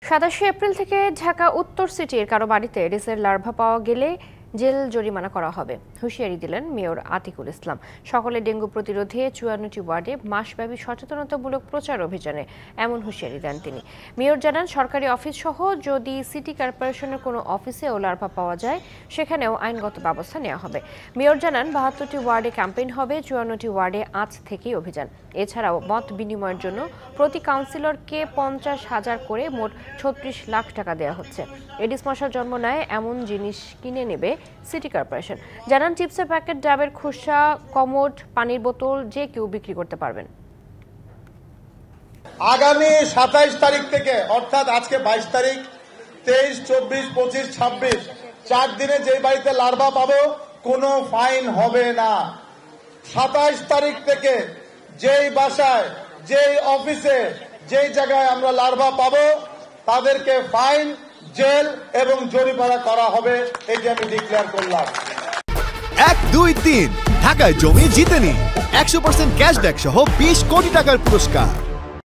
27 April থেকে ঢাকা উত্তর সিটির কারো বাড়িতে এডিসের লার্ভা পাওয়া গেলে জেল জরিমানা করা হবে, হুঁশিয়ারি দিলেন মেয়র আতিকুল ইসলাম। সকালে ডেঙ্গু প্রতিরোধে 54টি ওয়ার্ডে মাসব্যাপী সচেতনতামূলক প্রচার অভিযানে এমন হুঁশিয়ারি দেন তিনি। মেয়র জানান, সরকারি অফিস সহ যদি সিটি কর্পোরেশনের কোনো অফিসেও লার্ভা পাওয়া যায় সেখানেও আইনগত ব্যবস্থা নেওয়া হবে। মেয়র জানান, 72টি ওয়ার্ডে ক্যাম্পেইন হবে, 54টি ওয়ার্ডে আজ থেকেই অভিযান। এছাড়াও মত বিনিময়ের জন্য প্রতি কাউন্সিলরকে 50,000 করে মোট 36 লাখ টাকা দেওয়া হচ্ছে। এডিস মশার জন্ম নেয় এমন জিনিস কিনে নেবে সিটি কর্পোরেশন। জানান, চিপসের প্যাকেট, ডাবের খোসা, কমোড, পানির বোতল যে কেউ বিক্রি করতে পারবেন। আগামী 27 তারিখ থেকে, অর্থাৎ আজকে 22 তারিখ, 23, 24, 25, 26 4 দিনে যেই বাড়িতে লার্ভা পাবো কোনো ফাইন হবে না। 27 তারিখ থেকে যেই বাসায়, যেই অফিসে, যেই জায়গায় আমরা লার্ভা পাবো তাদেরকে ফাইন, জেল এবং জরিমানা করা হবে, এটি আমি ডিক্লেয়ার করলাম। 1, 2, 3 ঢাকায় জমি জিতে নিন 100% ক্যাশব্যাক সহ 20 কোটি টাকার পুরস্কার।